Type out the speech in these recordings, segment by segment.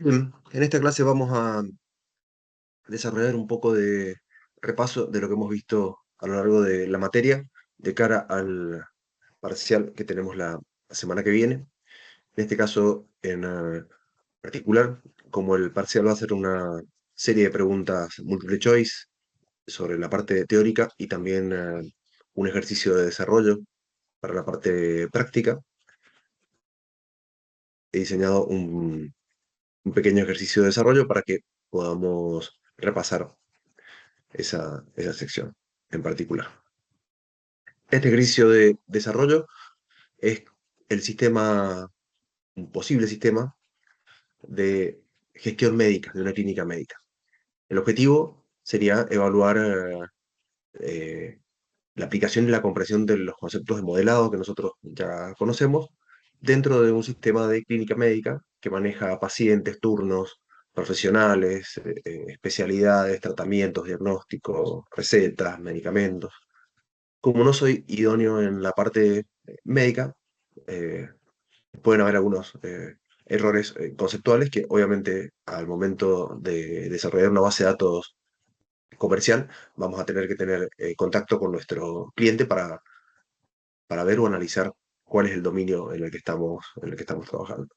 Bien, en esta clase vamos a desarrollar un poco de repaso de lo que hemos visto a lo largo de la materia de cara al parcial que tenemos la semana que viene. En este caso, en particular, como el parcial va a ser una serie de preguntas multiple choice sobre la parte teórica y también un ejercicio de desarrollo para la parte práctica, he diseñado un pequeño ejercicio de desarrollo para que podamos repasar esa sección en particular. Este ejercicio de desarrollo es el sistema, un posible sistema de gestión médica, de una clínica médica. El objetivo sería evaluar eh, la aplicación y la comprensión de los conceptos de modelado que nosotros ya conocemos dentro de un sistema de clínica médica que maneja pacientes, turnos, profesionales, especialidades, tratamientos, diagnósticos, recetas, medicamentos. Como no soy idóneo en la parte médica, eh, pueden haber algunos errores conceptuales que obviamente al momento de desarrollar una base de datos comercial vamos a tener que tener contacto con nuestro cliente para ver o analizar cuál es el dominio en el que estamos trabajando.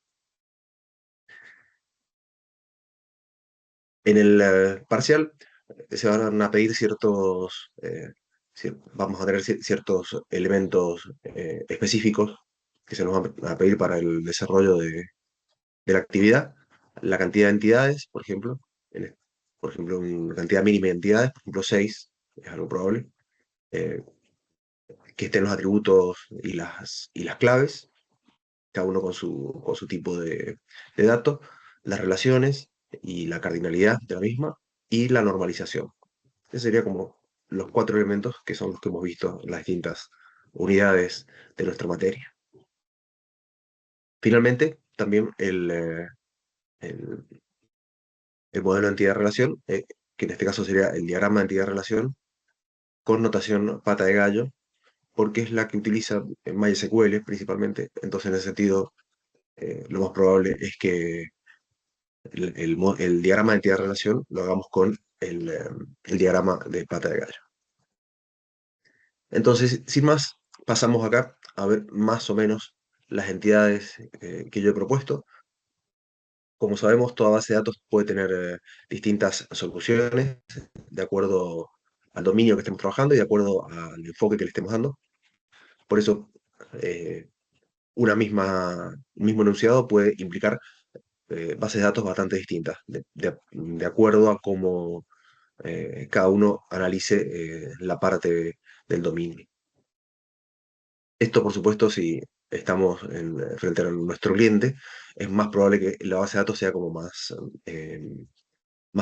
En el parcial se van a pedir vamos a tener ciertos elementos específicos que se nos van a pedir para el desarrollo de la actividad, la cantidad de entidades, por ejemplo, por ejemplo, una cantidad mínima de entidades, por ejemplo, 6, es algo probable, eh, que estén los atributos y las claves, cada uno con su tipo de dato, las relaciones y la cardinalidad de la misma, y la normalización. Esos serían como los 4 elementos que son los que hemos visto en las distintas unidades de nuestra materia. Finalmente, también el, el modelo de entidad-relación, que en este caso sería el diagrama de entidad-relación, con notación pata de gallo, porque es la que utiliza en MySQL principalmente. Entonces, en ese sentido, lo más probable es que el diagrama de entidad-relación lo hagamos con el diagrama de pata de gallo. Entonces, sin más, pasamos acá a ver más o menos las entidades que yo he propuesto. Como sabemos, toda base de datos puede tener distintas soluciones de acuerdo al dominio que estemos trabajando y de acuerdo al enfoque que le estemos dando. Por eso, eh, un mismo enunciado puede implicar bases de datos bastante distintas, de acuerdo a cómo cada uno analice la parte del dominio. Esto, por supuesto, si estamos frente a nuestro cliente, es más probable que la base de datos sea como más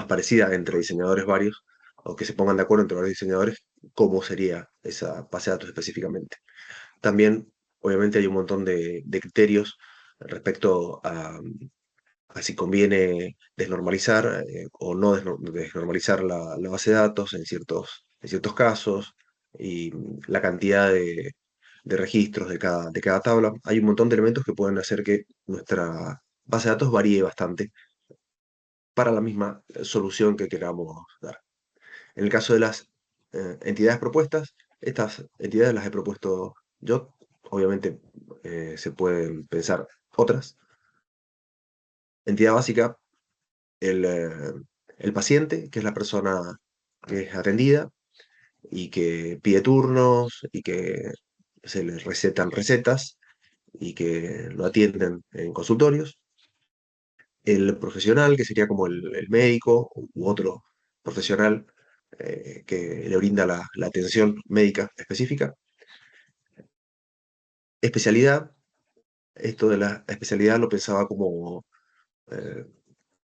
parecida entre diseñadores varios, o que se pongan de acuerdo entre varios diseñadores, cómo sería esa base de datos específicamente. También, obviamente, hay un montón de criterios respecto a si conviene desnormalizar o no desnormalizar la base de datos en ciertos casos, y la cantidad de registros de cada tabla. Hay un montón de elementos que pueden hacer que nuestra base de datos varíe bastante para la misma solución que queramos dar. En el caso de las entidades propuestas, estas entidades las he propuesto yo. Obviamente se pueden pensar otras. Entidad básica, el paciente, que es la persona que es atendida y que pide turnos y que se le recetan recetas y que lo atienden en consultorios. El profesional, que sería como el médico u otro profesional que le brinda la atención médica específica. Especialidad, esto de la especialidad lo pensaba eh,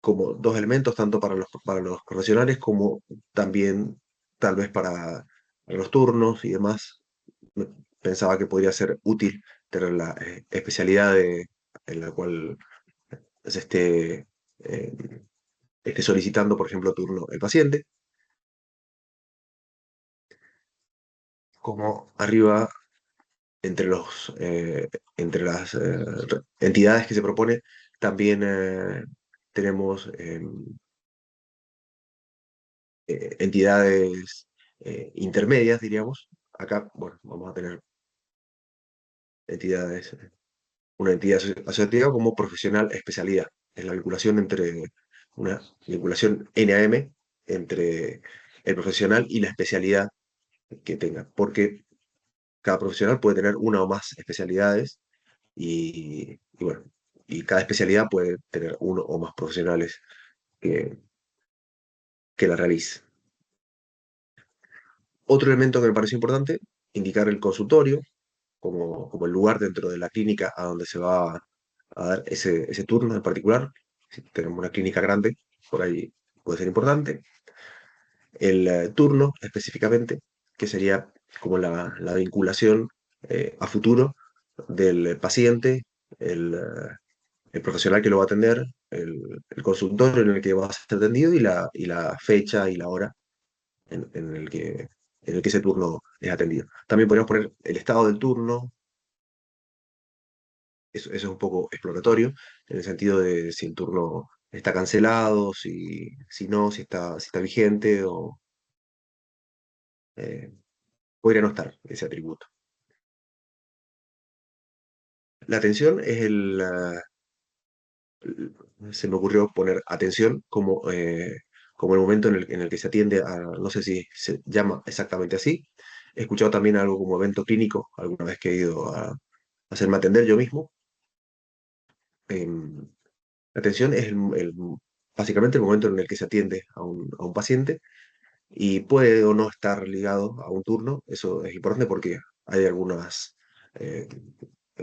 como dos elementos, tanto para los profesionales como también tal vez para los turnos y demás. Pensaba que podría ser útil tener la especialidad en la cual se esté solicitando, por ejemplo, turno el paciente. Como arriba, entre entre las entidades que se propone, también tenemos entidades intermedias, diríamos. Acá, bueno, vamos a tener entidades, una entidad asociativa como profesional especialidad. Es la vinculación entre una vinculación NAM entre el profesional y la especialidad que tenga, porque cada profesional puede tener una o más especialidades y bueno, y cada especialidad puede tener uno o más profesionales que, que la realice. Otro elemento que me parece importante, indicar el consultorio como el lugar dentro de la clínica a donde se va a dar ese turno en particular. Si tenemos una clínica grande, por ahí puede ser importante. El turno específicamente, que sería como la vinculación a futuro del paciente, el, eh, el profesional que lo va a atender, el consultorio en el que va a ser atendido y la fecha y la hora en el que ese turno es atendido. También podríamos poner el estado del turno, eso es un poco exploratorio, en el sentido de si el turno está cancelado, si no, si está vigente o eh, podría no estar ese atributo. La atención es se me ocurrió poner atención como el momento en el que se atiende a, no sé si se llama exactamente así. He escuchado también algo como evento clínico, alguna vez que he ido a hacerme atender yo mismo. Em, la atención es básicamente el momento en el que se atiende a un paciente y puede o no estar ligado a un turno. Eso es importante porque hay algunas eh,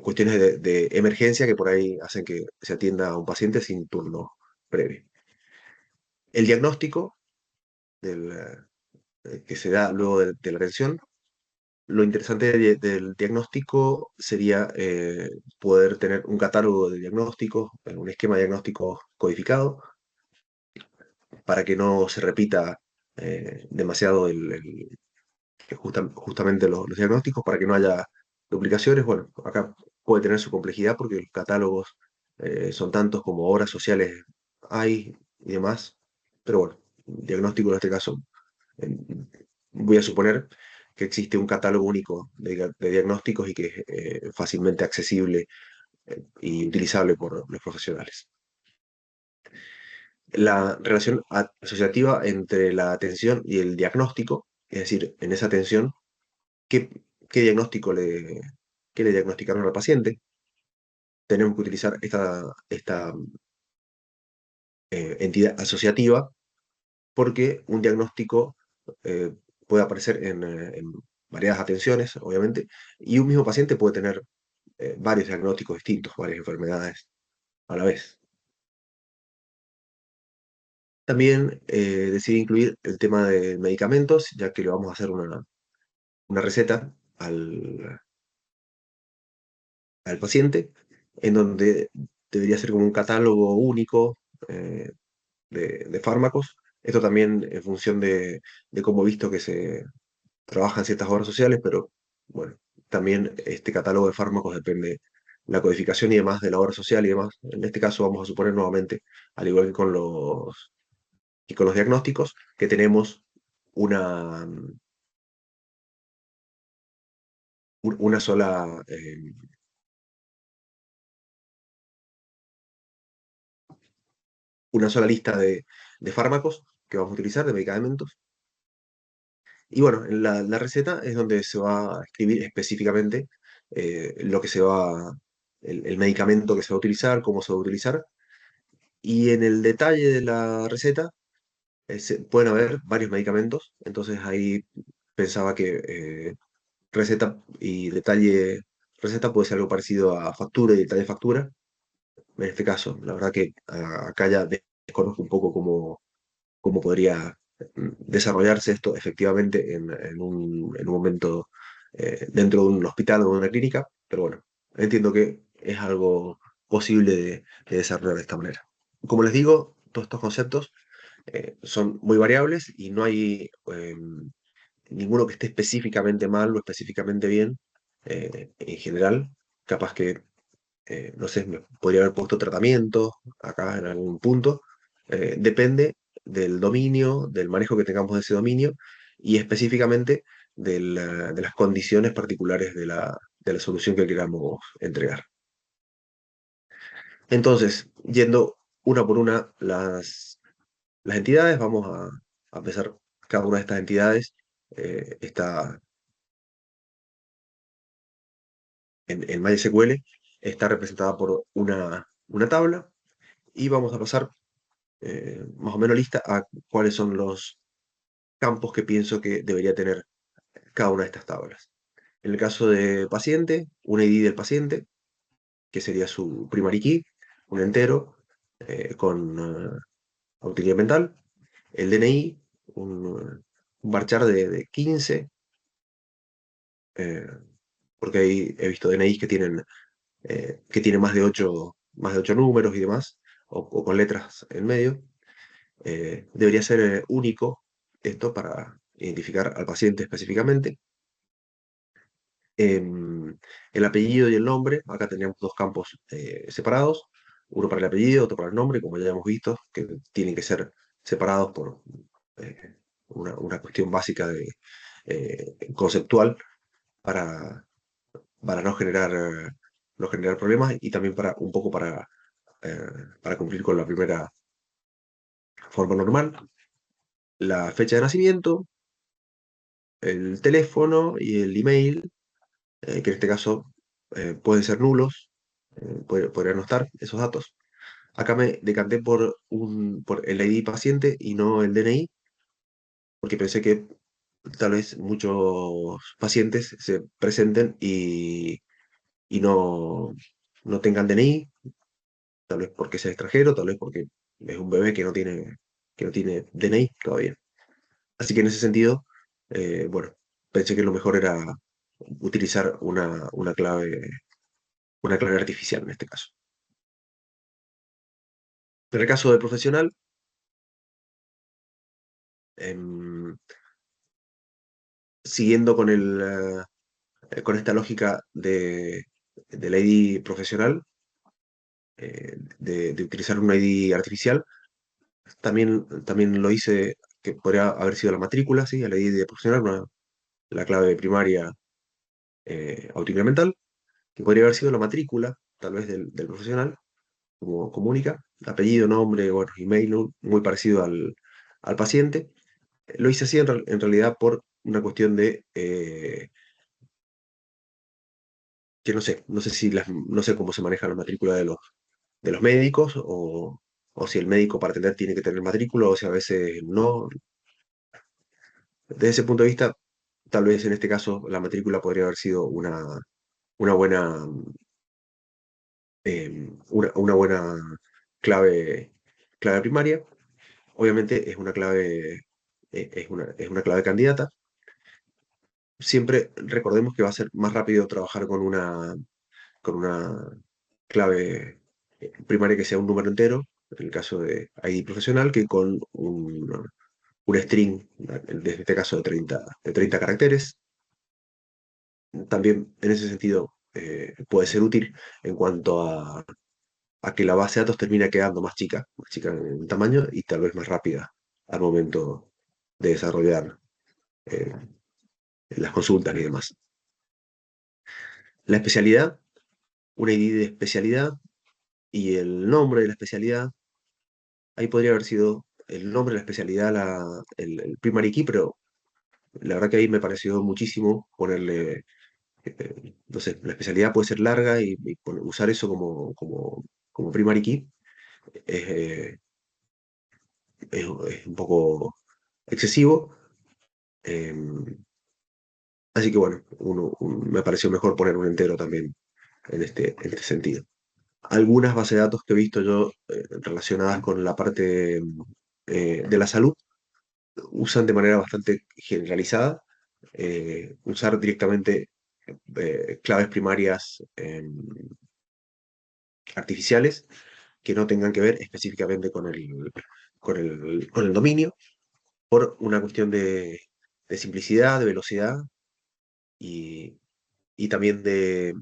cuestiones de emergencia que por ahí hacen que se atienda a un paciente sin turno previo. El diagnóstico que se da luego de la atención, lo interesante del diagnóstico sería poder tener un catálogo de diagnósticos, un esquema diagnóstico codificado, para que no se repita demasiado justamente los diagnósticos, para que no haya duplicaciones. Bueno, acá puede tener su complejidad porque los catálogos son tantos como obras sociales hay y demás, pero bueno, diagnóstico en este caso, eh, voy a suponer que existe un catálogo único de diagnósticos y que es fácilmente accesible y utilizable por los profesionales. La relación asociativa entre la atención y el diagnóstico, es decir, en esa atención, qué diagnóstico qué le diagnosticaron al paciente. Tenemos que utilizar esta entidad asociativa porque un diagnóstico eh, puede aparecer en variadas atenciones, obviamente, y un mismo paciente puede tener varios diagnósticos distintos, varias enfermedades a la vez. También decidí incluir el tema de medicamentos, ya que le vamos a hacer una receta al paciente, en donde debería ser como un catálogo único eh, de fármacos. Esto también en función de cómo he visto que se trabaja en ciertas obras sociales, pero bueno, también este catálogo de fármacos depende la codificación y demás de la obra social y demás. En este caso vamos a suponer nuevamente, al igual que con los diagnósticos, que tenemos una, una sola, una sola lista de fármacos que vamos a utilizar, de medicamentos. Y bueno, en la receta es donde se va a escribir específicamente lo que el medicamento que se va a utilizar, cómo se va a utilizar. Y en el detalle de la receta pueden haber varios medicamentos, entonces ahí pensaba que receta y detalle, receta puede ser algo parecido a factura y detalle factura. En este caso, la verdad que acá ya desconozco un poco cómo podría desarrollarse esto efectivamente en un momento dentro de un hospital o de una clínica, pero bueno, entiendo que es algo posible de desarrollar de esta manera. Como les digo, todos estos conceptos son muy variables y no hay ninguno que esté específicamente mal o específicamente bien en general. Capaz que no sé, me podría haber puesto tratamiento acá en algún punto. Depende del dominio, del manejo que tengamos de ese dominio y específicamente de las condiciones particulares de la solución que queramos entregar. Entonces, yendo una por una las entidades, vamos a empezar. Cada una de estas entidades está en MySQL, está representada por una tabla y vamos a pasar más o menos lista a cuáles son los campos que pienso que debería tener cada una de estas tablas. En el caso de paciente, un ID del paciente, que sería su primary key, un entero con utilidad mental, el DNI, un varchar de 15, eh, porque ahí he visto DNIs que tienen más de 8 números y demás, o con letras en medio. Debería ser único esto para identificar al paciente específicamente. El apellido y el nombre, acá teníamos dos campos separados, uno para el apellido, otro para el nombre, como ya hemos visto, que tienen que ser separados por eh, una cuestión básica conceptual para, para no generar problemas y también para un poco eh, para cumplir con la primera forma normal. La fecha de nacimiento, el teléfono y el email, que en este caso pueden ser nulos, podrían no estar esos datos. Acá me decanté por el ID paciente y no el DNI, porque pensé que tal vez muchos pacientes se presenten y no tengan DNI, tal vez porque sea extranjero, tal vez porque es un bebé que no tiene DNI todavía. Así que en ese sentido, bueno, pensé que lo mejor era utilizar una clave artificial en este caso. En el caso del profesional, em, siguiendo con esta lógica del ID profesional, de utilizar un ID artificial, también lo hice, que podría haber sido la matrícula, ¿sí? El ID de profesional, la clave primaria mental, que podría haber sido la matrícula, tal vez del profesional, como única, apellido, nombre, bueno, email, ¿no? Muy parecido al paciente. Lo hice así en realidad por una cuestión que no sé no sé cómo se maneja la matrícula de los médicos, o si el médico para atender tiene que tener matrícula, o si a veces no. Desde ese punto de vista, tal vez en este caso la matrícula podría haber sido una buena, una buena clave, clave primaria. Obviamente es una clave, es una clave candidata. Siempre recordemos que va a ser más rápido trabajar con una clave primaria que sea un número entero, en el caso de ID profesional, que con un string, en este caso de 30 caracteres. También en ese sentido puede ser útil en cuanto a que la base de datos termina quedando más chica en tamaño y tal vez más rápida al momento de desarrollar eh, las consultas y demás. La especialidad, una ID de especialidad y el nombre de la especialidad, ahí podría haber sido el nombre de la especialidad, el primary key, pero la verdad que ahí me pareció muchísimo ponerle, no sé, la especialidad puede ser larga y usar eso como primary key es, es un poco excesivo. eh, Así que bueno, me pareció mejor poner un entero también en este sentido. Algunas bases de datos que he visto yo relacionadas con la parte de la salud usan de manera bastante generalizada usar directamente claves primarias artificiales que no tengan que ver específicamente con el dominio, por una cuestión de simplicidad, de velocidad y también eh,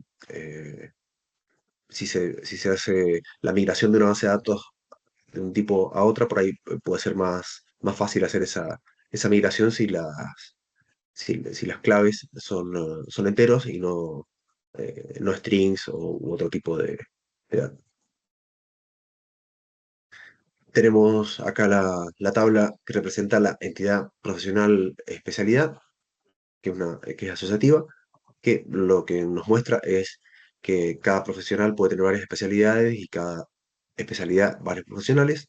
si se hace la migración de una base de datos de un tipo a otra, por ahí puede ser más fácil hacer esa migración si las claves son enteros y no strings u otro tipo de datos. Tenemos acá la tabla que representa la entidad profesional especialidad, que es asociativa, que lo que nos muestra es que cada profesional puede tener varias especialidades y cada especialidad varios profesionales.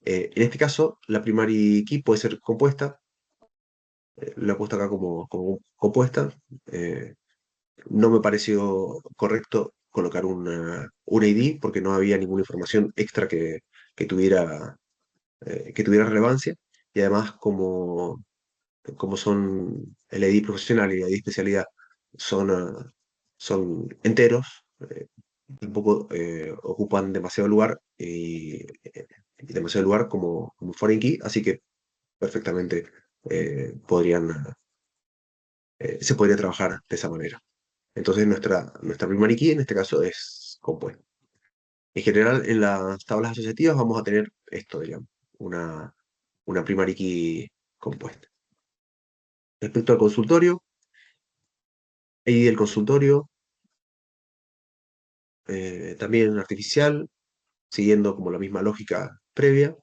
En este caso, la primary key puede ser compuesta, la he puesto acá como compuesta. eh, no me pareció correcto colocar un ID porque no había ninguna información extra que tuviera, que tuviera relevancia. Y además, como son el ID profesional y el ID especialidad son, son enteros, tampoco ocupan demasiado lugar y demasiado lugar como foreign key, así que perfectamente se podría trabajar de esa manera. Entonces nuestra primary key en este caso es compuesta. En general, en las tablas asociativas vamos a tener esto, digamos, una primary key compuesta. Respecto al consultorio, ID del consultorio, también artificial, siguiendo como la misma lógica previa.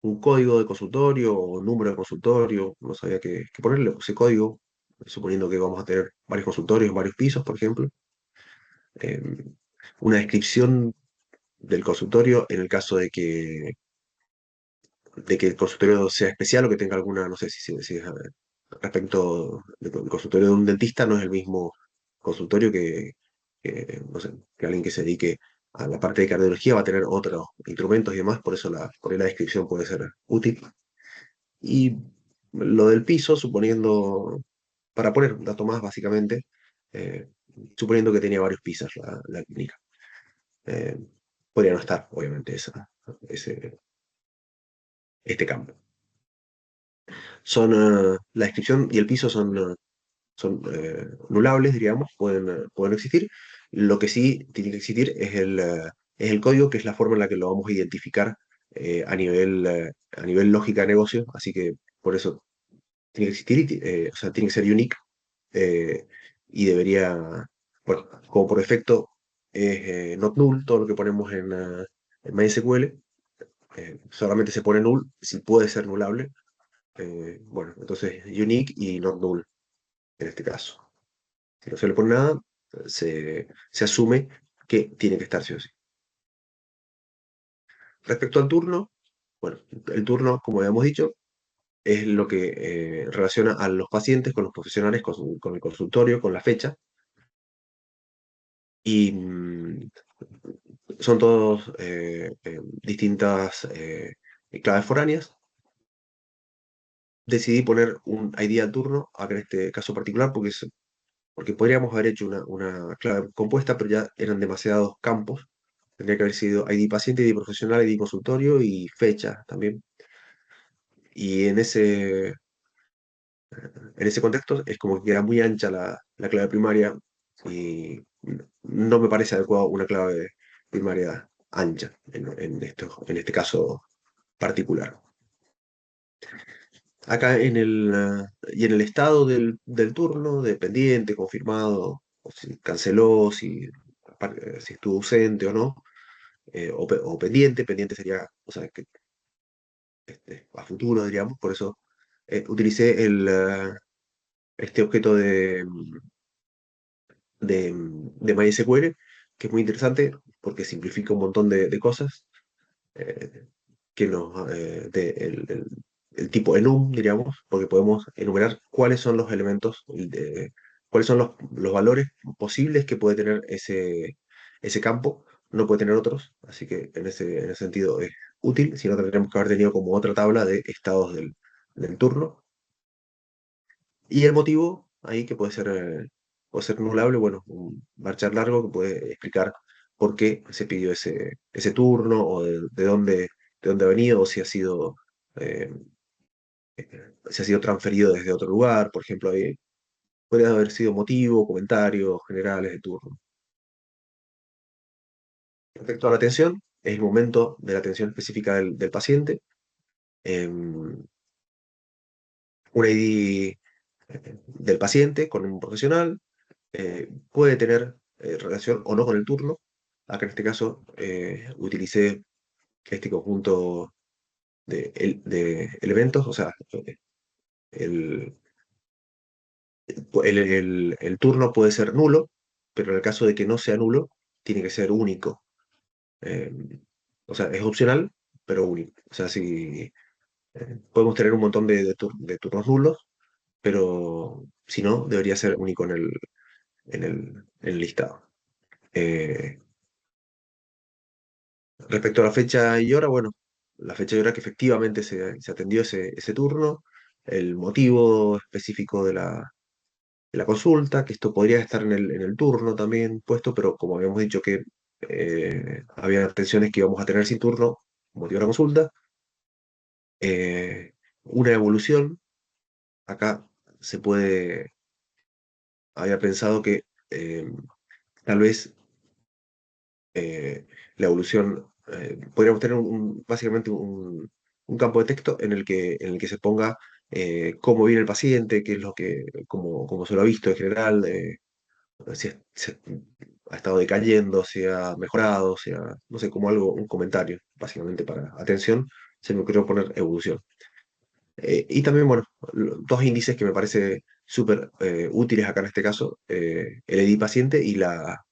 Un código de consultorio o número de consultorio, no sabía qué ponerle, ese código, suponiendo que vamos a tener varios consultorios, varios pisos, por ejemplo. Eh, una descripción del consultorio en el caso de que el consultorio sea especial o que tenga alguna, no sé si es respecto del consultorio de un dentista, no es el mismo consultorio no sé, que alguien que se dedique a la parte de cardiología va a tener otros instrumentos y demás, por ahí la descripción puede ser útil. Y lo del piso, para poner un dato más básicamente, eh, suponiendo que tenía varios pisos la clínica. Eh, Podría no estar, obviamente, este campo. La descripción y el piso son nulables, diríamos, pueden existir. Lo que sí tiene que existir es el código, que es la forma en la que lo vamos a identificar a nivel lógica de negocio, así que por eso tiene que existir, o sea, tiene que ser unique, eh, y debería, bueno, como por defecto es not null, todo lo que ponemos en MySQL, solamente se pone null si puede ser nullable. Bueno, entonces unique y not null en este caso. Si no se le pone nada, se asume que tiene que estar sí o sí. Respecto al turno, bueno, el turno, como habíamos dicho, es lo que relaciona a los pacientes con los profesionales, con el consultorio, con la fecha, y son todos distintas claves foráneas. Decidí poner un ID al turno, acá en este caso particular, porque podríamos haber hecho una clave compuesta, pero ya eran demasiados campos. Tendría que haber sido ID paciente, ID profesional, ID consultorio y fecha también. Y en ese contexto es como que queda muy ancha la clave primaria y no me parece adecuado una clave primaria ancha en este caso particular. Acá y en el estado del turno, de pendiente, confirmado, o si canceló, si estuvo ausente o no, o pendiente sería, o sea, que a futuro, diríamos, por eso utilicé este objeto de MySQL, que es muy interesante porque simplifica un montón de cosas, eh, el tipo enum, diríamos, porque podemos enumerar cuáles son los elementos, cuáles son los valores posibles que puede tener ese campo, no puede tener otros, así que en ese sentido es útil, si no tendríamos que haber tenido como otra tabla de estados del turno. Y el motivo ahí que puede ser nulable, bueno, un marchar largo que puede explicar por qué se pidió ese turno o de dónde ha venido o eh, si ha sido transferido desde otro lugar, por ejemplo, ahí podría haber sido motivo, comentarios generales de turno. Respecto a la atención, es el momento de la atención específica del paciente. Em, un ID del paciente con un profesional puede tener relación o no con el turno. Acá en este caso utilicé este conjunto de elementos, o sea, el, el turno puede ser nulo, pero en el caso de que no sea nulo, tiene que ser único. Eh, o sea, es opcional, pero único. O sea, si podemos tener un montón de turnos nulos, pero si no, debería ser único en el listado. Eh, Respecto a la fecha y hora, bueno, la fecha y hora que efectivamente se atendió ese turno, el motivo específico de la consulta, que esto podría estar en el turno también puesto, pero como habíamos dicho que había atenciones que íbamos a tener sin turno, motivo de la consulta, una evolución, acá se puede, había pensado que tal vez la evolución, podríamos tener básicamente un campo de texto en el que se ponga cómo viene el paciente, qué es lo que, cómo se lo ha visto en general, si ha estado decayendo, si ha mejorado, si ha, no sé, como algo, un comentario, básicamente para atención, se me ocurrió poner evolución. Y también, bueno, dos índices que me parece súper útiles acá en este caso, el EDI paciente y la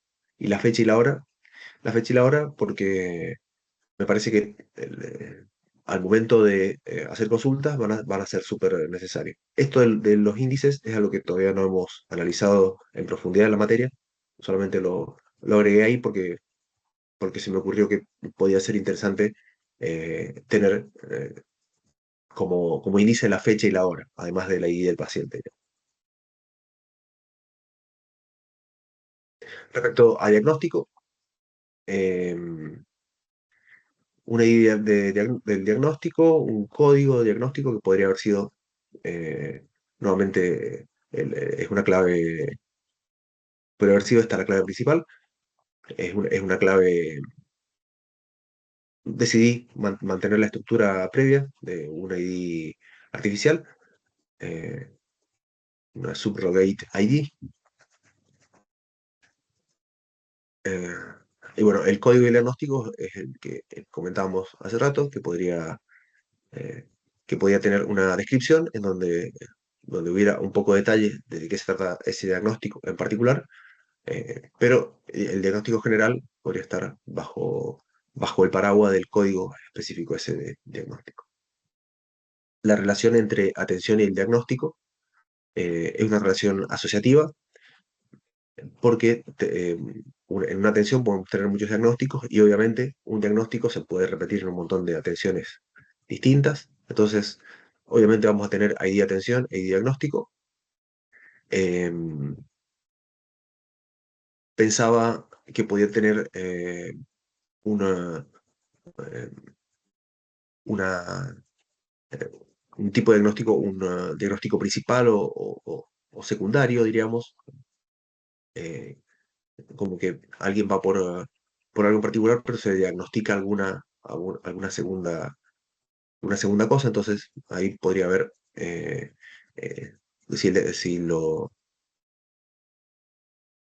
fecha y la hora. La fecha y la hora porque me parece que al momento de hacer consultas van a ser súper necesarios. Esto de los índices es algo que todavía no hemos analizado en profundidad en la materia, solamente lo agregué ahí porque se me ocurrió que podía ser interesante tener como índice la fecha y la hora, además de la ID del paciente. Respecto a diagnóstico, em, una idea del diagnóstico, un código de diagnóstico que podría haber sido, nuevamente, es una clave, podría haber sido esta la clave principal, es una clave, decidí mantener la estructura previa de una ID artificial, eh, una subrogate ID, eh, y bueno, el código de diagnóstico es el que comentábamos hace rato, eh, que podía tener una descripción en donde hubiera un poco de detalle de qué se trata ese diagnóstico en particular, pero el diagnóstico general podría estar bajo el paraguas del código específico ese de diagnóstico. La relación entre atención y el diagnóstico es una relación asociativa porque en una atención podemos tener muchos diagnósticos y obviamente un diagnóstico se puede repetir en un montón de atenciones distintas. Entonces, obviamente vamos a tener ID atención e ID diagnóstico. Em, Pensaba que podía tener una, eh, una, eh, un tipo de diagnóstico, un diagnóstico principal o secundario, diríamos, eh, como que alguien va por algo en particular, pero se diagnostica alguna segunda cosa, entonces ahí podría haber, eh, si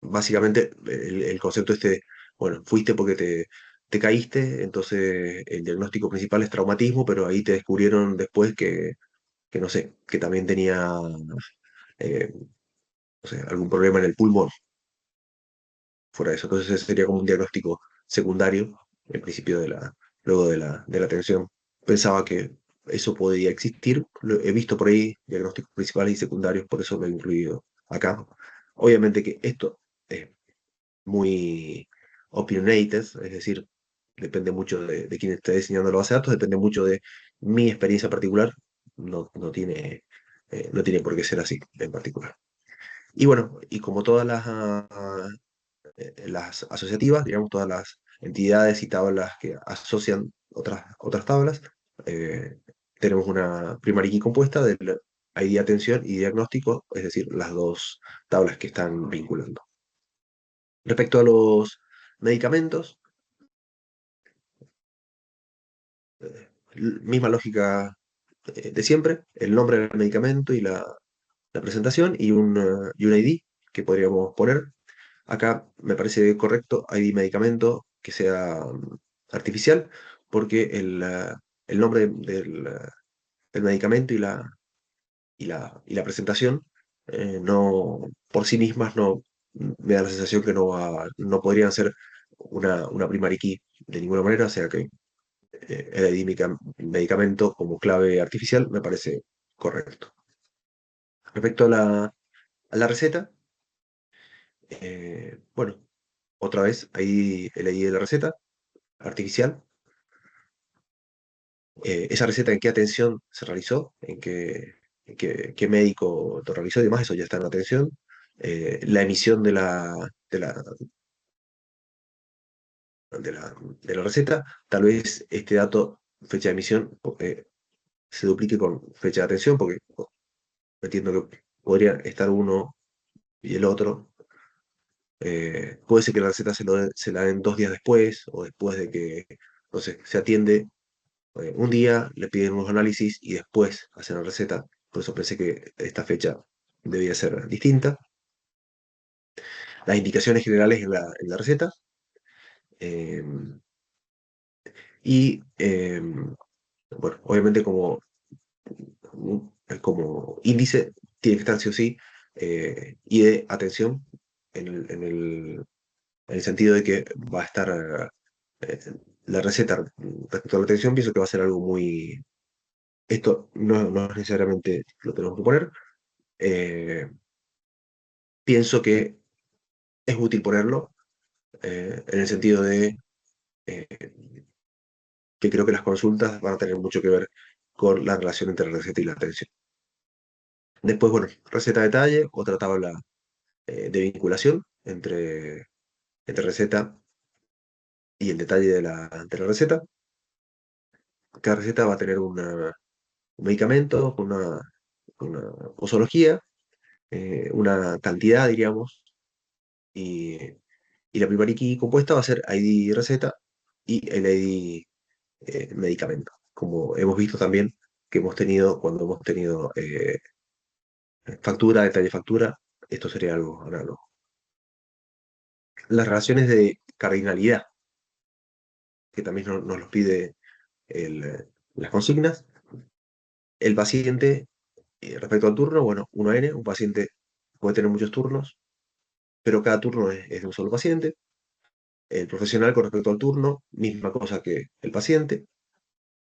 básicamente el concepto este, bueno, fuiste porque te caíste, entonces el diagnóstico principal es traumatismo, pero ahí te descubrieron después que no sé, que también tenía eh, no sé, algún problema en el pulmón, fuera de eso. Entonces ese sería como un diagnóstico secundario, en principio luego de la atención. Pensaba que eso podía existir, he visto por ahí diagnósticos principales y secundarios, por eso lo he incluido acá. Obviamente que esto es muy opinionated, es decir, depende mucho de quién esté diseñando la base de datos, depende mucho de mi experiencia particular, no tiene por qué ser así en particular. Y bueno, y como todas las asociativas, digamos, todas las entidades y tablas que asocian otras tablas, eh, tenemos una primaria key compuesta del ID atención y diagnóstico, es decir, las dos tablas que están vinculando. Respecto a los medicamentos, Misma lógica de siempre, el nombre del medicamento y la presentación y un ID que podríamos poner. Acá me parece correcto ID medicamento que sea artificial, porque el nombre del medicamento y la presentación no, por sí mismas no me da la sensación que no podrían ser una primary key de ninguna manera, o sea que el ID medicamento como clave artificial me parece correcto. Respecto a la receta, bueno, otra vez ahí el ID de la receta artificial. Esa receta en qué atención se realizó, qué médico lo realizó y demás, eso ya está en atención. La emisión de la receta, tal vez este dato, fecha de emisión, se duplique con fecha de atención, porque entiendo que podría estar uno y el otro. Puede ser que la receta se la den 2 días después o después de que, no sé, se atiende un día, le piden unos análisis y después hacen la receta. Por eso pensé que esta fecha debía ser distinta. Las indicaciones generales en la receta. eh, y, bueno, obviamente como índice tiene que estar sí o sí y de atención en el sentido de que va a estar eh, la receta respecto a la atención, pienso que va a ser algo muy... Esto no necesariamente lo tenemos que poner. eh, Pienso que es útil ponerlo en el sentido de eh, que creo que las consultas van a tener mucho que ver con la relación entre la receta y la atención. Después, bueno, receta detalle, otra tabla de vinculación entre receta y el detalle de la receta. Cada receta va a tener un medicamento, una posología, una cantidad, diríamos, y, y la primera key compuesta va a ser ID receta y el ID medicamento, como hemos visto también que hemos tenido cuando hemos tenido factura, detalle factura, esto sería algo análogo. Las relaciones de cardinalidad, que también nos los pide las consignas. El paciente, respecto al turno, bueno, 1N, un paciente puede tener muchos turnos, pero cada turno es de un solo paciente. El profesional con respecto al turno, misma cosa que el paciente.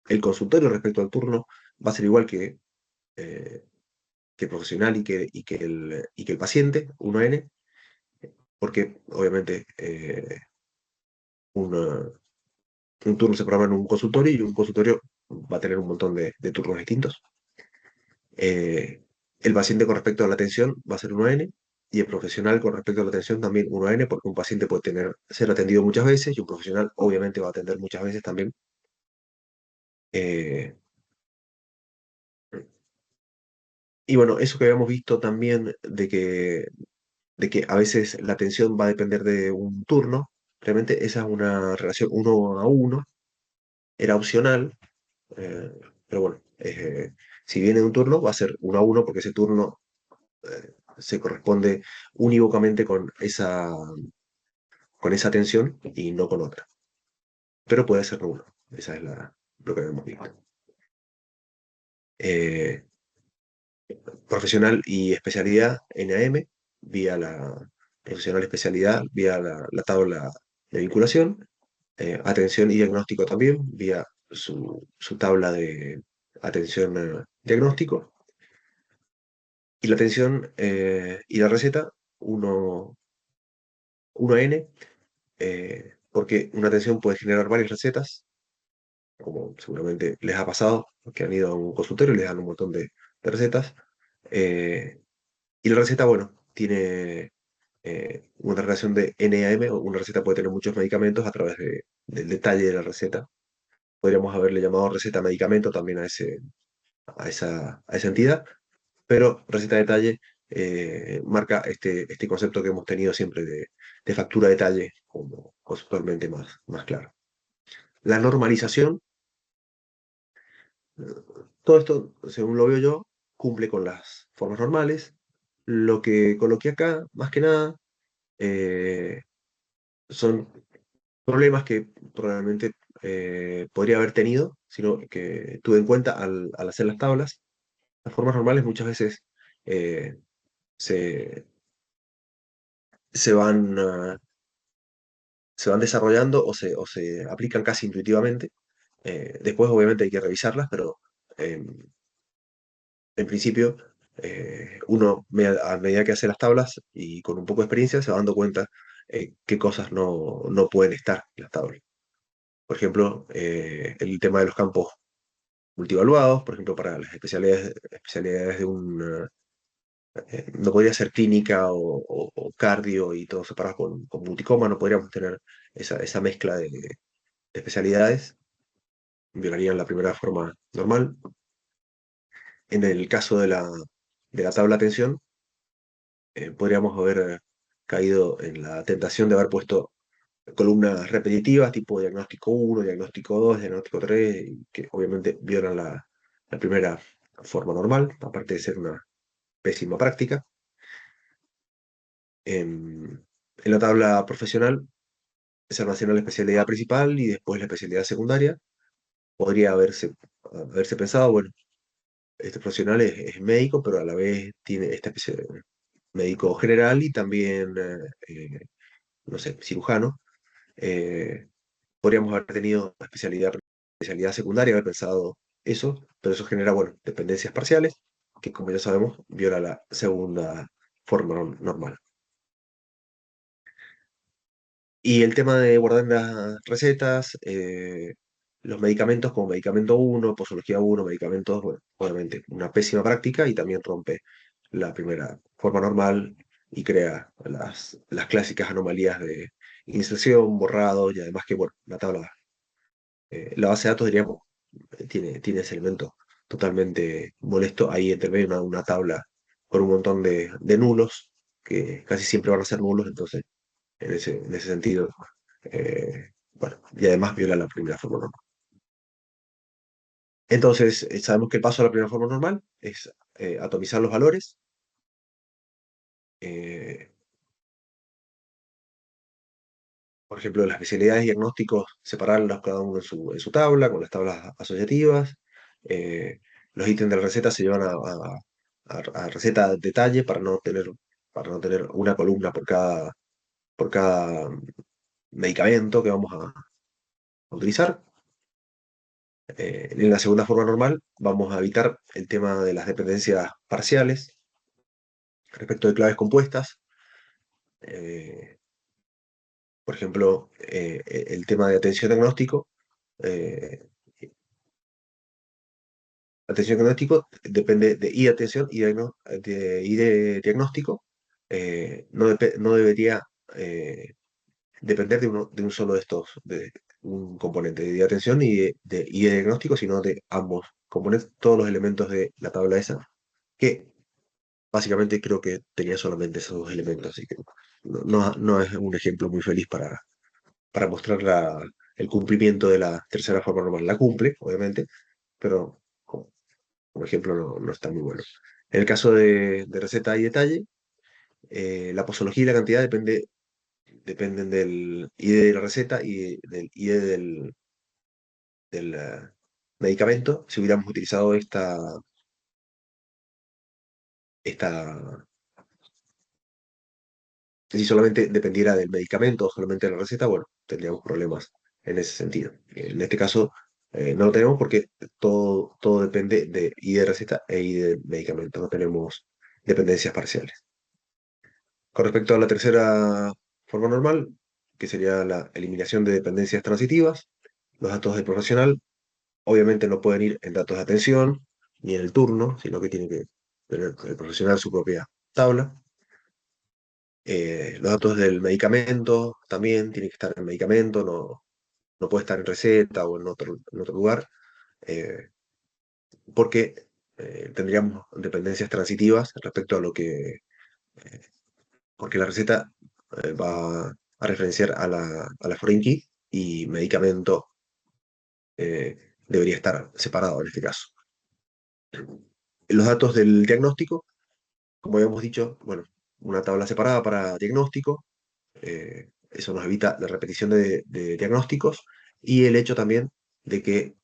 El consultorio respecto al turno va a ser igual eh, que el profesional y que el paciente, 1N, porque obviamente una- un turno se programa en un consultorio y un consultorio va a tener un montón de turnos distintos. Eh, el paciente con respecto a la atención va a ser 1N y el profesional con respecto a la atención también 1N, porque un paciente puede ser atendido muchas veces y un profesional obviamente va a atender muchas veces también. Eh, y bueno, eso que habíamos visto también de que a veces la atención va a depender de un turno, realmente esa es una relación uno a uno, era opcional, eh, pero bueno, si viene de un turno va a ser 1 a 1 porque ese turno se corresponde unívocamente con esa atención y no con otra. Pero puede ser uno, esa es lo que hemos visto. Eh, Profesional y especialidad NAM, vía la profesional especialidad, vía la tabla de vinculación. Atención y diagnóstico también, vía su tabla de atención diagnóstico. Y la atención y la receta, 1N, porque una atención puede generar varias recetas, como seguramente les ha pasado, que han ido a un consultorio y les dan un montón de recetas. Eh, y la receta, bueno, tiene una relación de NAM, o una receta puede tener muchos medicamentos a través del detalle de la receta. Podríamos haberle llamado receta medicamento también a esa entidad, pero receta detalle marca este concepto que hemos tenido siempre de factura detalle como conceptualmente más claro. La normalización Todo esto, según lo veo yo, cumple con las formas normales. Lo que coloqué acá, más que nada, eh, son problemas que probablemente podría haber tenido, sino que tuve en cuenta al hacer las tablas. Las formas normales muchas veces eh, se, se van, se van desarrollando o se aplican casi intuitivamente. Después, obviamente, hay que revisarlas, pero en principio, uno a medida que hace las tablas y con un poco de experiencia se va dando cuenta qué cosas no pueden estar en las tablas. Por ejemplo, el tema de los campos multivaluados, por ejemplo, para las especialidades de un, no podría ser clínica o cardio y todo separado con multicoma, no podríamos tener esa mezcla de especialidades, violarían la primera forma normal. En el caso de la tabla de atención, podríamos haber caído en la tentación de haber puesto columnas repetitivas, tipo diagnóstico uno, diagnóstico 2, diagnóstico 3, y que obviamente violan la primera forma normal, aparte de ser una pésima práctica. En la tabla profesional se almacena la especialidad principal y después la especialidad secundaria. Podría haberse pensado, bueno, este profesional es médico, pero a la vez tiene esta especie de médico general y también, no sé, cirujano. Eh, Podríamos haber tenido especialidad secundaria, haber pensado eso, pero eso genera, bueno, dependencias parciales, que como ya sabemos, viola la segunda forma normal. Y el tema de guardar las recetas, los medicamentos como medicamento uno, posología uno, medicamentos, bueno, obviamente una pésima práctica y también rompe la primera forma normal y crea las clásicas anomalías de inserción, borrado y además que, bueno, la base de datos, diríamos, tiene ese elemento totalmente molesto. Ahí interviene una tabla con un montón de nulos, que casi siempre van a ser nulos, entonces, en ese sentido, bueno, y además viola la primera forma normal. Entonces, sabemos que el paso a la primera forma normal es atomizar los valores. eh, por ejemplo, las especialidades de diagnósticos, separarlos cada uno en su tabla, con las tablas asociativas. Eh, los ítems de la receta se llevan a receta detalle para no tener una columna por cada medicamento que vamos a utilizar. En la segunda forma normal vamos a evitar el tema de las dependencias parciales respecto de claves compuestas. Eh, por ejemplo, el tema de atención diagnóstico. eh, Atención diagnóstico depende de y atención y de diagnóstico. No debería depender de un solo de estos, de un componente de atención y de diagnóstico, sino de ambos componentes, todos los elementos de la tabla esa, que básicamente creo que tenía solamente esos dos elementos, así que no es un ejemplo muy feliz para mostrar el cumplimiento de la tercera forma normal. La cumple, obviamente, pero como ejemplo no está muy bueno. En el caso de receta y detalle, la posología y la cantidad dependen del ID de la receta y del ID del medicamento. Si hubiéramos utilizado esta, si solamente dependiera del medicamento o solamente de la receta, bueno, tendríamos problemas en ese sentido. En este caso, no lo tenemos porque todo depende de ID de receta e ID de medicamento. No tenemos dependencias parciales. Con respecto a la tercera forma normal, que sería la eliminación de dependencias transitivas, los datos del profesional obviamente no pueden ir en datos de atención ni en el turno, sino que tiene que tener el profesional su propia tabla. Los datos del medicamento también tienen que estar en el medicamento, no puede estar en receta o en otro lugar, eh, porque tendríamos dependencias transitivas respecto a lo que, porque la receta va a referenciar a la foreign key y medicamento debería estar separado en este caso. Los datos del diagnóstico, como habíamos dicho, bueno, una tabla separada para diagnóstico, eso nos evita la repetición de diagnósticos y el hecho también de que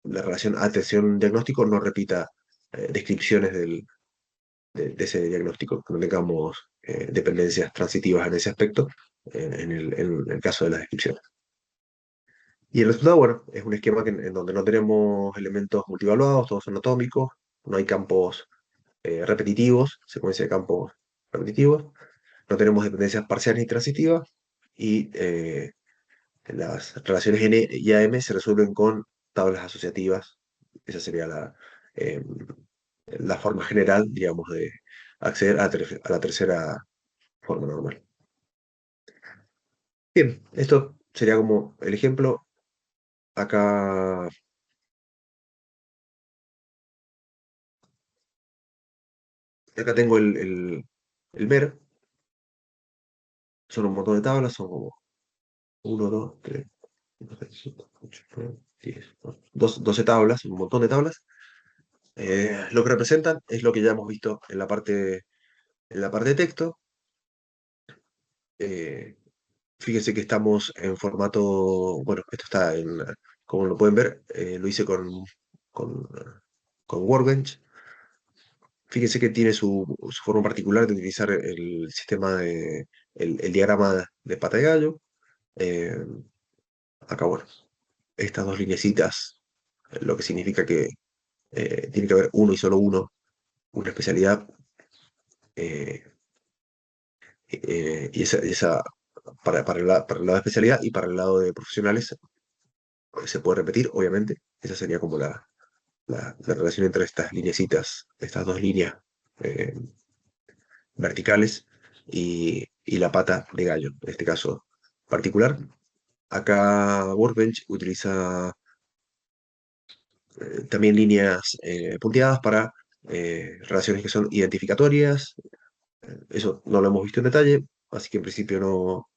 la relación atención-diagnóstico no repita descripciones de ese diagnóstico, que no tengamos dependencias transitivas en ese aspecto, en el caso de las descripciones. Y el resultado, bueno, es un esquema en donde no tenemos elementos multivaluados, todos son atómicos, no hay campos repetitivos, secuencia de campos repetitivos, no tenemos dependencias parciales ni transitivas, y las relaciones N y AM se resuelven con tablas asociativas. Esa sería eh, la forma general, digamos, de acceder a la tercera forma normal. Bien, esto sería como el ejemplo. Acá, acá tengo el MER, son un montón de tablas, son como 1, 2, 3, 5, 8, 9, 10, 12 tablas, un montón de tablas. Lo que representan es lo que ya hemos visto en la parte de texto. Eh, Fíjense que estamos en formato, bueno, esto está como lo pueden ver, lo hice con, con Workbench. Fíjense que tiene su forma particular de utilizar el sistema el diagrama de pata de gallo. Eh, Acá, bueno, estas dos lineecitas, lo que significa que tiene que haber uno y solo uno, una especialidad, eh, y esa para el lado de especialidad y para el lado de profesionales se puede repetir, obviamente. Esa sería como la relación entre estas lineecitas, estas dos líneas eh, verticales y la pata de gallo, en este caso particular. Acá Workbench utiliza también líneas punteadas para relaciones que son identificatorias. Eso no lo hemos visto en detalle, así que en principio no,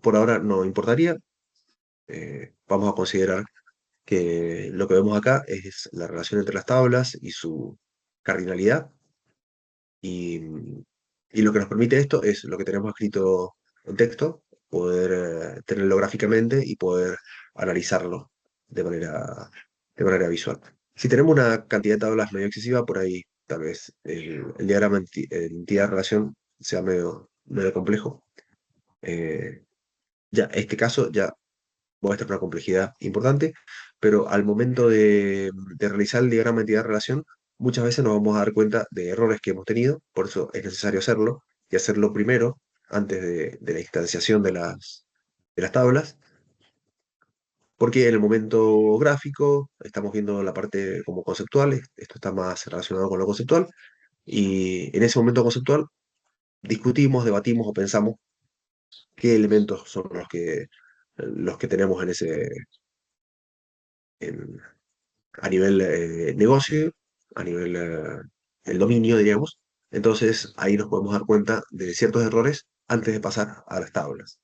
por ahora no importaría. Vamos a considerar que lo que vemos acá es la relación entre las tablas y su cardinalidad. Y, y lo que nos permite esto es lo que tenemos escrito en texto, poder tenerlo gráficamente y poder analizarlo de de manera visual. Si tenemos una cantidad de tablas medio excesiva, por ahí tal vez el diagrama entidad-relación sea medio complejo. Eh, ya, en este caso ya muestra una complejidad importante, pero al momento de realizar el diagrama entidad-relación, muchas veces nos vamos a dar cuenta de errores que hemos tenido, por eso es necesario hacerlo, y hacerlo primero, antes de la instanciación de las tablas, porque en el momento gráfico estamos viendo la parte como conceptual, esto está más relacionado con lo conceptual, y en ese momento conceptual discutimos, debatimos o pensamos qué elementos son los que tenemos en, a nivel negocio, a nivel el dominio, diríamos. Entonces ahí nos podemos dar cuenta de ciertos errores antes de pasar a las tablas.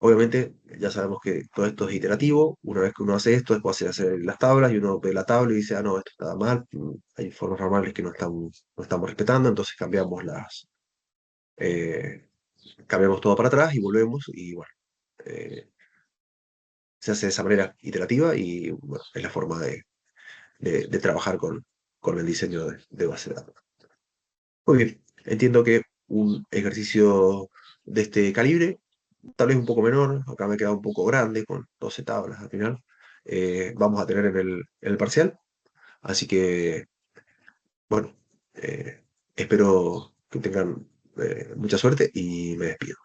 Obviamente ya sabemos que todo esto es iterativo. Una vez que uno hace esto, después se hace las tablas y uno ve la tabla y dice, ah, no, esto está mal, hay formas normales que no estamos respetando, entonces eh, cambiamos todo para atrás y volvemos y bueno, eh, se hace de esa manera iterativa y bueno, es la forma de trabajar con el diseño de base de datos. Muy bien, entiendo que un ejercicio de este calibre, tal vez un poco menor, acá me queda un poco grande con 12 tablas al final, vamos a tener en el parcial, así que, bueno, espero que tengan mucha suerte y me despido.